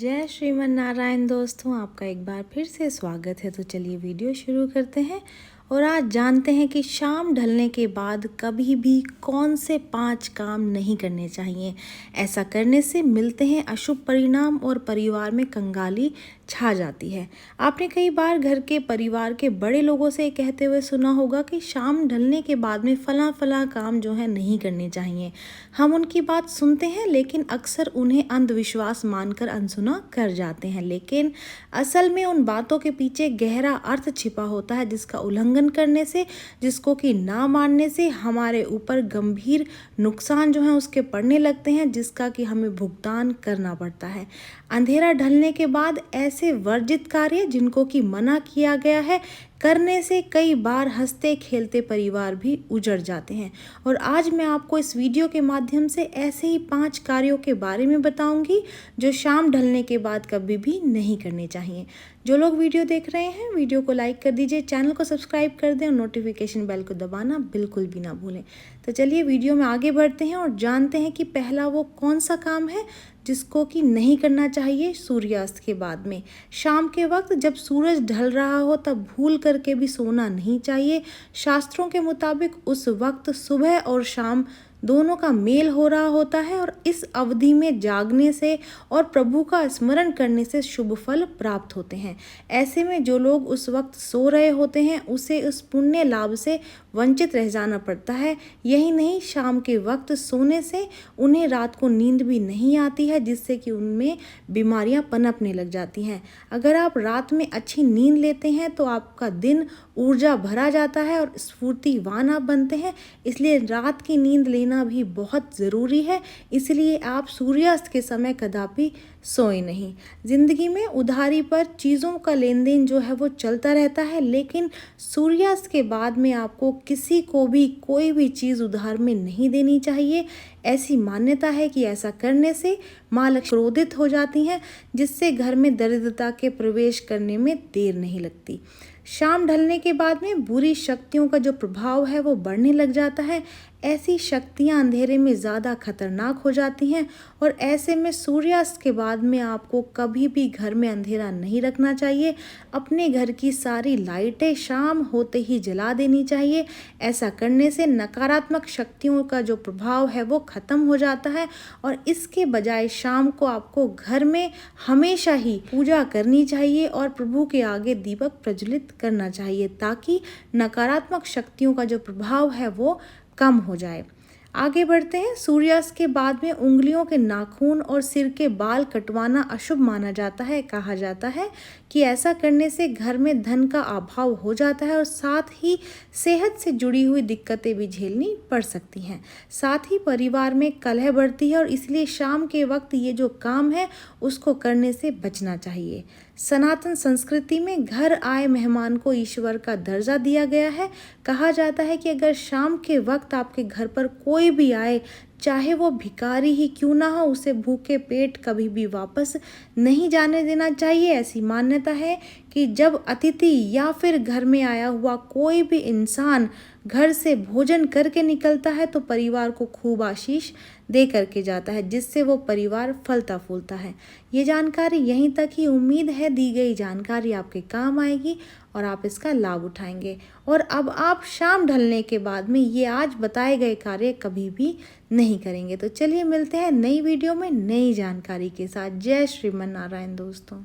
जय श्रीमन नारायण दोस्तों, आपका एक बार फिर से स्वागत है। तो चलिए वीडियो शुरू करते हैं और आज जानते हैं कि शाम ढलने के बाद कभी भी कौन से 5 काम नहीं करने चाहिए। ऐसा करने से मिलते हैं अशुभ परिणाम और परिवार में कंगाली छा जाती है। आपने कई बार घर के परिवार के बड़े लोगों से कहते हुए सुना होगा कि शाम ढलने के बाद में फला काम जो है नहीं करने चाहिए। हम उनकी बात सुनते हैं लेकिन अक्सर उन्हें अंधविश्वास मानकर अनसुना कर जाते हैं, लेकिन असल में उन बातों के पीछे गहरा अर्थ छिपा होता है जिसका उल्लंघन करने से, जिसको कि ना मानने से हमारे ऊपर गंभीर नुकसान जो है उसके पड़ने लगते हैं, जिसका कि हमें भुगतान करना पड़ता है। अंधेरा ढलने के बाद ऐसे वर्जित कार्य जिनको कि मना किया गया है करने से कई बार हंसते खेलते परिवार भी उजड़ जाते हैं। और आज मैं आपको इस वीडियो के माध्यम से ऐसे ही 5 कार्यों के बारे में बताऊंगी जो शाम ढलने के बाद कभी भी नहीं करने चाहिए। जो लोग वीडियो देख रहे हैं वीडियो को लाइक कर दीजिए, चैनल को सब्सक्राइब कर दें और नोटिफिकेशन बेल को दबाना बिल्कुल भी ना भूलें। तो चलिए वीडियो में आगे बढ़ते हैं और जानते हैं कि पहला वो कौन सा काम है जिसको कि नहीं करना चाहिए सूर्यास्त के बाद में। शाम के वक्त जब सूरज ढल रहा हो तब भूल करके भी सोना नहीं चाहिए। शास्त्रों के मुताबिक उस वक्त सुबह और शाम दोनों का मेल हो रहा होता है और इस अवधि में जागने से और प्रभु का स्मरण करने से शुभ फल प्राप्त होते हैं। ऐसे में जो लोग उस वक्त सो रहे होते हैं उसे उस पुण्य लाभ से वंचित रह जाना पड़ता है। यही नहीं, शाम के वक्त सोने से उन्हें रात को नींद भी नहीं आती है, जिससे कि उनमें बीमारियां पनपने लग जाती हैं। अगर आप रात में अच्छी नींद लेते हैं तो आपका दिन ऊर्जा भरा जाता है और स्फूर्तिवान आप बनते हैं। इसलिए रात की नींद लेना भी बहुत ज़रूरी है। इसलिए आप सूर्यास्त के समय कदापि सोए नहीं। ज़िंदगी में उधारी पर चीज़ों का लेन देन जो है वो चलता रहता है, लेकिन सूर्यास्त के बाद में आपको किसी को भी कोई भी चीज़ उधार में नहीं देनी चाहिए। ऐसी मान्यता है कि ऐसा करने से माँ लक्ष्मी क्रोधित हो जाती हैं, जिससे घर में दरिद्रता के प्रवेश करने में देर नहीं लगती। शाम ढलने के बाद में बुरी शक्तियों का जो प्रभाव है वो बढ़ने लग जाता है। ऐसी शक्तियां अंधेरे में ज़्यादा खतरनाक हो जाती हैं और ऐसे में सूर्यास्त के बाद में आपको कभी भी घर में अंधेरा नहीं रखना चाहिए। अपने घर की सारी लाइटें शाम होते ही जला देनी चाहिए। ऐसा करने से नकारात्मक शक्तियों का जो प्रभाव है वो ख़त्म हो जाता है और इसके बजाय शाम को आपको घर में हमेशा ही पूजा करनी चाहिए और प्रभु के आगे दीपक प्रज्वलित करना चाहिए, ताकि नकारात्मक शक्तियों का जो प्रभाव है वो कम हो जाए। आगे बढ़ते हैं। सूर्यास्त के बाद में उंगलियों के नाखून और सिर के बाल कटवाना अशुभ माना जाता है। कहा जाता है कि ऐसा करने से घर में धन का अभाव हो जाता है और साथ ही सेहत से जुड़ी हुई दिक्कतें भी झेलनी पड़ सकती हैं। साथ ही परिवार में कलह बढ़ती है और इसलिए शाम के वक्त ये जो काम है उसको करने से बचना चाहिए। सनातन संस्कृति में घर आए मेहमान को ईश्वर का दर्जा दिया गया है। कहा जाता है कि अगर शाम के वक्त आपके घर पर कोई भी आए, चाहे वो भिखारी ही क्यों ना हो, उसे भूखे पेट कभी भी वापस नहीं जाने देना चाहिए। ऐसी मान्यता है कि जब अतिथि या फिर घर में आया हुआ कोई भी इंसान घर से भोजन करके निकलता है तो परिवार को खूब आशीष दे करके जाता है, जिससे वो परिवार फलता फूलता है। ये जानकारी यहीं तक ही। उम्मीद है दी गई जानकारी आपके काम आएगी और आप इसका लाभ उठाएंगे और अब आप शाम ढलने के बाद में ये आज बताए गए कार्य कभी भी नहीं करेंगे। तो चलिए मिलते हैं नई वीडियो में नई जानकारी के साथ। जय श्रीमन नारायण दोस्तों।